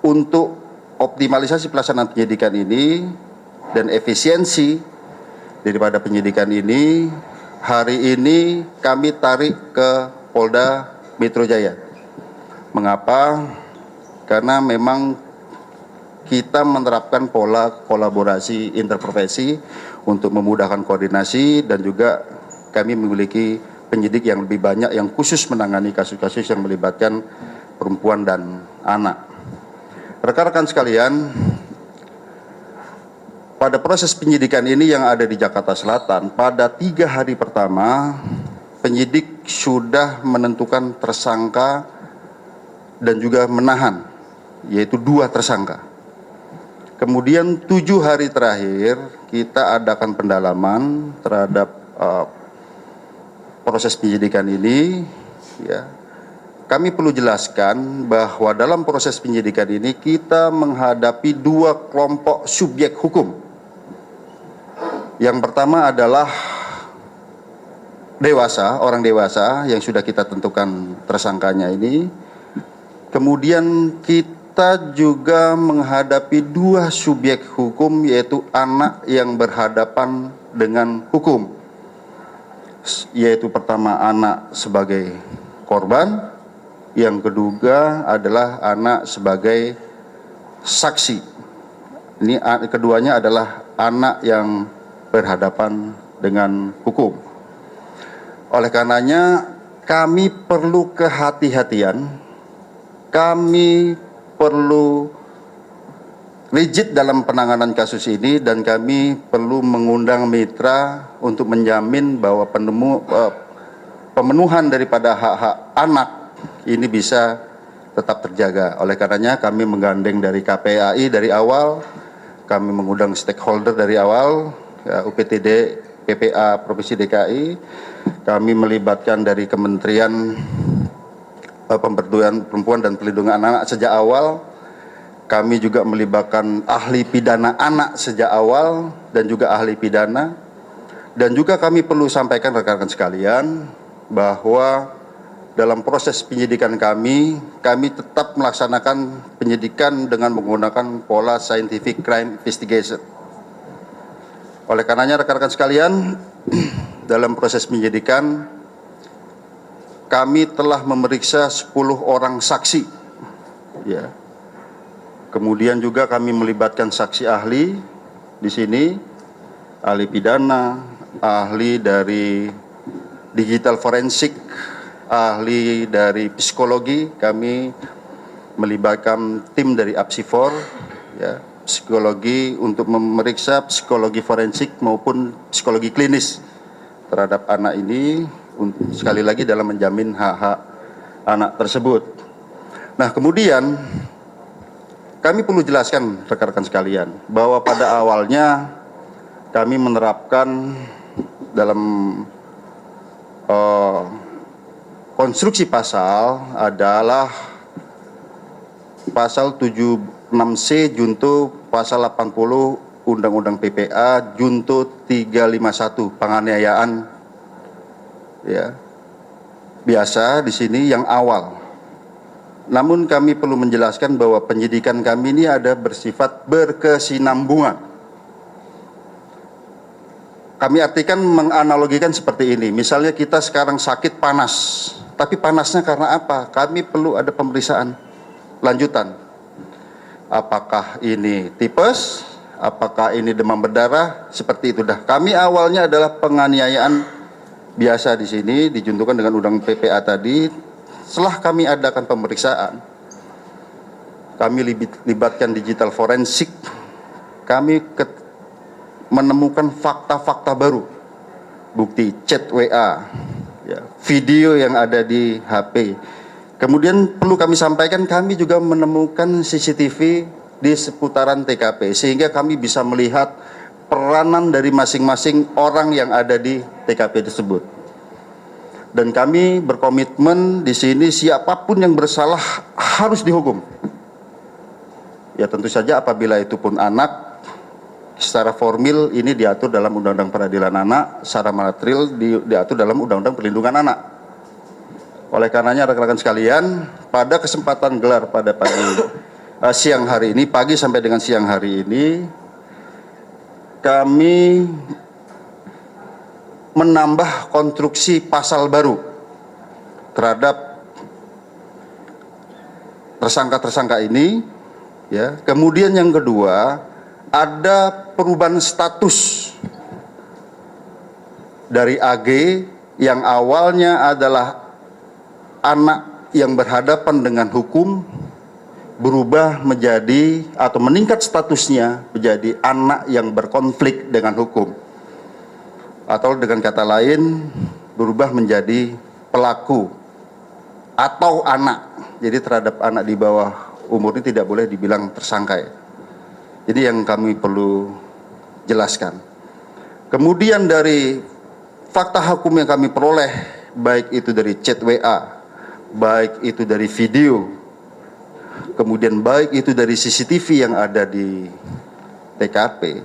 untuk optimalisasi pelaksanaan penyidikan ini dan efisiensi daripada penyidikan ini, hari ini kami tarik ke Polda Metro Jaya. Mengapa? Karena memang kita menerapkan pola kolaborasi interprofesi untuk memudahkan koordinasi, dan juga kami memiliki penyidik yang lebih banyak yang khusus menangani kasus-kasus yang melibatkan perempuan dan anak. Rekan-rekan sekalian, pada proses penyidikan ini yang ada di Jakarta Selatan, pada 3 hari pertama, penyidik sudah menentukan tersangka dan juga menahan, yaitu 2 tersangka. Kemudian 7 hari terakhir, kita adakan pendalaman terhadap proses penyidikan ini. Ya. Kami perlu jelaskan bahwa dalam proses penyidikan ini kita menghadapi 2 kelompok subjek hukum. Yang pertama adalah dewasa, orang dewasa yang sudah kita tentukan tersangkanya ini. Kemudian kita juga menghadapi 2 subjek hukum, yaitu anak yang berhadapan dengan hukum. Yaitu pertama anak sebagai korban, yang kedua adalah anak sebagai saksi. Ini keduanya adalah anak yang berhadapan dengan hukum. Oleh karenanya kami perlu kehati-hatian, kami perlu rigid dalam penanganan kasus ini, dan kami perlu mengundang mitra untuk menjamin bahwa pemenuhan daripada hak-hak anak ini bisa tetap terjaga. Oleh karenanya kami menggandeng dari KPAI dari awal, kami mengundang stakeholder dari awal, ya, UPTD, PPA Provinsi DKI, kami melibatkan dari Kementerian Pemberdayaan Perempuan dan Perlindungan Anak sejak awal, kami juga melibatkan ahli pidana anak sejak awal dan juga ahli pidana, dan juga kami perlu sampaikan rekan-rekan sekalian bahwa dalam proses penyidikan kami tetap melaksanakan penyidikan dengan menggunakan pola scientific crime investigation. Oleh karenanya rekan-rekan sekalian, dalam proses penyidikan kami telah memeriksa 10 orang saksi. Ya. Kemudian juga kami melibatkan saksi ahli di sini, ahli pidana, ahli dari digital forensik, ahli dari psikologi. Kami melibatkan tim dari APSI4, ya, psikologi untuk memeriksa psikologi forensik maupun psikologi klinis terhadap anak ini, sekali lagi dalam menjamin hak-hak anak tersebut. Nah, kemudian kami perlu jelaskan rekan-rekan sekalian bahwa pada awalnya kami menerapkan dalam konstruksi pasal adalah pasal 76C junto pasal 80 Undang-Undang PPA junto 351 penganiayaan, ya. Biasa di sini yang awal. Namun kami perlu menjelaskan bahwa penyidikan kami ini ada bersifat berkesinambungan. Kami artikan menganalogikan seperti ini. Misalnya kita sekarang sakit panas, tapi panasnya karena apa? Kami perlu ada pemeriksaan lanjutan. Apakah ini tipes? Apakah ini demam berdarah? Seperti itu dah. Kami awalnya adalah penganiayaan biasa di sini, dijuntukan dengan Undang PPA tadi. Setelah kami adakan pemeriksaan, kami libatkan digital forensik, kami menemukan fakta-fakta baru, bukti chat WA, ya, video yang ada di HP. Kemudian perlu kami sampaikan, kami juga menemukan CCTV di seputaran TKP, sehingga kami bisa melihat peranan dari masing-masing orang yang ada di TKP tersebut. Dan kami berkomitmen di sini siapapun yang bersalah harus dihukum. Ya tentu saja apabila itu pun anak, secara formil ini diatur dalam Undang-Undang Peradilan Anak, secara material diatur dalam Undang-Undang Perlindungan Anak. Oleh karenanya rekan-rekan sekalian, pada kesempatan gelar pada pagi siang hari ini, pagi sampai dengan siang hari ini, kami menambah konstruksi pasal baru terhadap tersangka-tersangka ini, ya. Kemudian yang kedua, ada perubahan status dari AG yang awalnya adalah anak yang berhadapan dengan hukum, berubah menjadi atau meningkat statusnya menjadi anak yang berkonflik dengan hukum, atau dengan kata lain berubah menjadi pelaku atau anak. Jadi terhadap anak di bawah umur ini tidak boleh dibilang tersangka, ya. Jadi yang kami perlu jelaskan. Kemudian dari fakta hukum yang kami peroleh, baik itu dari chat WA, baik itu dari video, kemudian baik itu dari CCTV yang ada di TKP,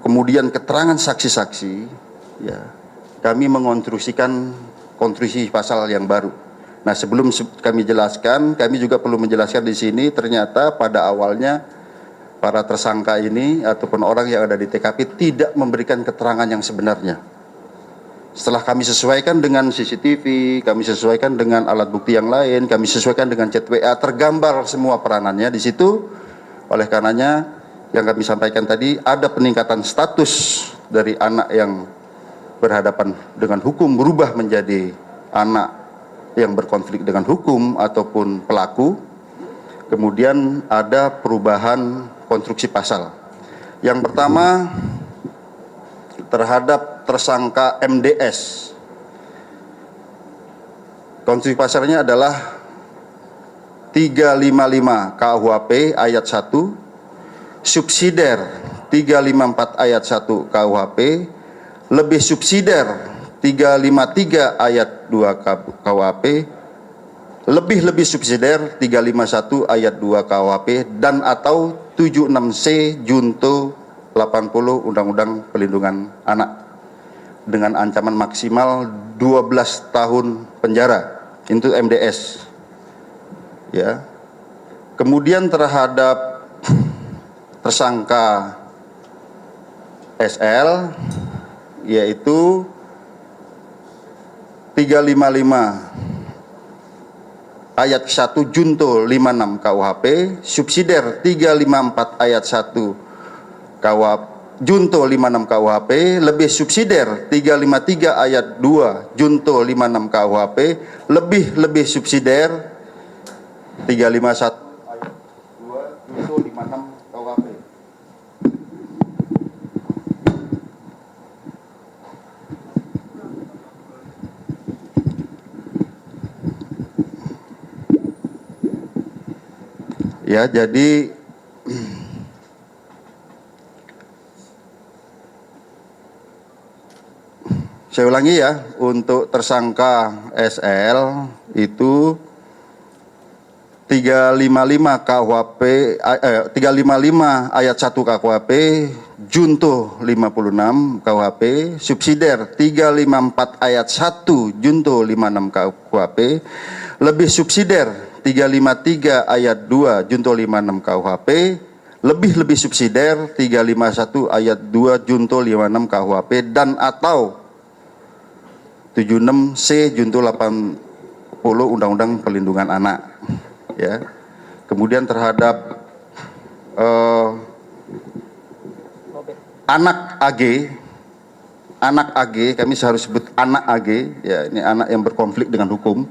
kemudian keterangan saksi-saksi, ya, kami mengonstruksikan konstruksi pasal yang baru. Nah, sebelum kami jelaskan, kami juga perlu menjelaskan di sini, ternyata pada awalnya para tersangka ini ataupun orang yang ada di TKP tidak memberikan keterangan yang sebenarnya. Setelah kami sesuaikan dengan CCTV, kami sesuaikan dengan alat bukti yang lain, kami sesuaikan dengan chat WA, tergambar semua peranannya di situ. Oleh karenanya, yang kami sampaikan tadi, ada peningkatan status dari anak yang berhadapan dengan hukum berubah menjadi anak yang berkonflik dengan hukum ataupun pelaku. Kemudian ada perubahan konstruksi pasal. Yang pertama, terhadap tersangka MDS. Konstruksi pasalnya adalah 355 KUHP ayat 1, subsidiar 354 ayat 1 KUHP, lebih subsidiar 353 ayat 2 KUHP, lebih subsidiar 351 ayat 2 KUHP, dan atau 76C junto 80 Undang-Undang Perlindungan Anak dengan ancaman maksimal 12 tahun penjara. Itu MDS, ya. Kemudian terhadap tersangka SL, yaitu 355 ayat 1 junto 56 KUHP, subsidiar 354 ayat 1 KUHP junto 56 KUHP, lebih subsidiar 353 ayat 2 junto 56 KUHP, lebih subsidiar 351 ayat 2 junto 56 KUHP. Ya, jadi saya ulangi ya, untuk tersangka SL itu 355 KUHP 355 ayat 1 KUHP junto 56 KUHP, subsidiar 354 ayat 1 junto 56 KUHP, lebih subsidiar 353 ayat 2 junto 56 KUHP, lebih subsidiar 351 ayat 2 junto 56 KUHP, dan atau 76C junto 80 Undang-Undang Perlindungan Anak, ya. Kemudian terhadap anak AG, kami harus sebut anak AG, ya, ini anak yang berkonflik dengan hukum.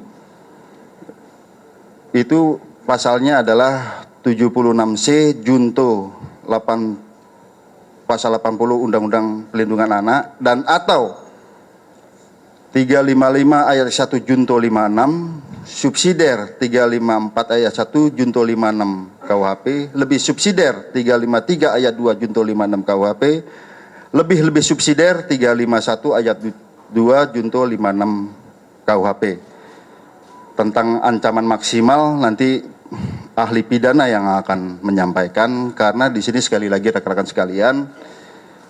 Itu pasalnya adalah 76C junto 8 pasal 80 Undang-Undang Perlindungan Anak, dan atau 355 ayat 1 junto 56, subsidiar 354 ayat 1 junto 56 KUHP, lebih subsidiar 353 ayat 2 junto 56 KUHP, lebih subsidiar 351 ayat 2 junto 56 KUHP. Tentang ancaman maksimal nanti ahli pidana yang akan menyampaikan, karena di sini sekali lagi rekan-rekan sekalian,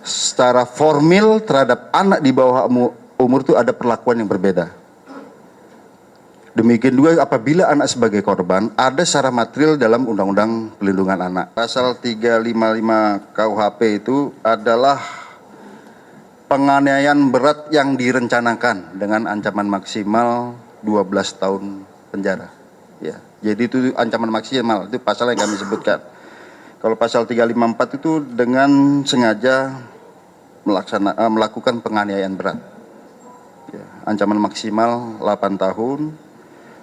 secara formil terhadap anak di bawah umur itu ada perlakuan yang berbeda. Demikian juga apabila anak sebagai korban, ada secara material dalam Undang-Undang Perlindungan Anak. Pasal 355 KUHP itu adalah penganiayaan berat yang direncanakan dengan ancaman maksimal 12 tahun penjara. Ya, jadi itu ancaman maksimal, itu pasal yang kami sebutkan. Kalau pasal 354 itu dengan sengaja melakukan penganiayaan berat. Ya, ancaman maksimal 8 tahun.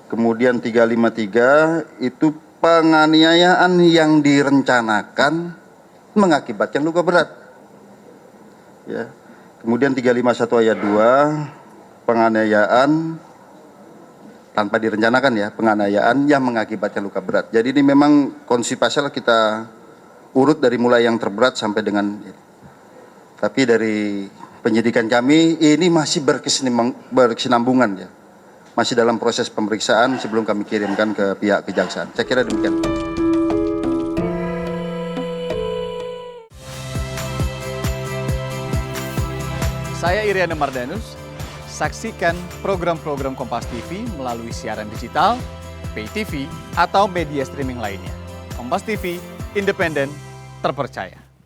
Kemudian 353 itu penganiayaan yang direncanakan mengakibatkan luka berat. Ya. Kemudian 351 ayat 2 penganiayaan tanpa direncanakan ya, penganiayaan yang mengakibatkan luka berat. Jadi ini memang konsep pasal kita urut dari mulai yang terberat sampai dengan ini. Tapi dari penyidikan kami ini masih berkesinambungan ya. Masih dalam proses pemeriksaan sebelum kami kirimkan ke pihak kejaksaan. Saya kira demikian. Saya Iriana Mardanus. Saksikan program-program Kompas TV melalui siaran digital, pay TV, atau media streaming lainnya. Kompas TV, independen, terpercaya.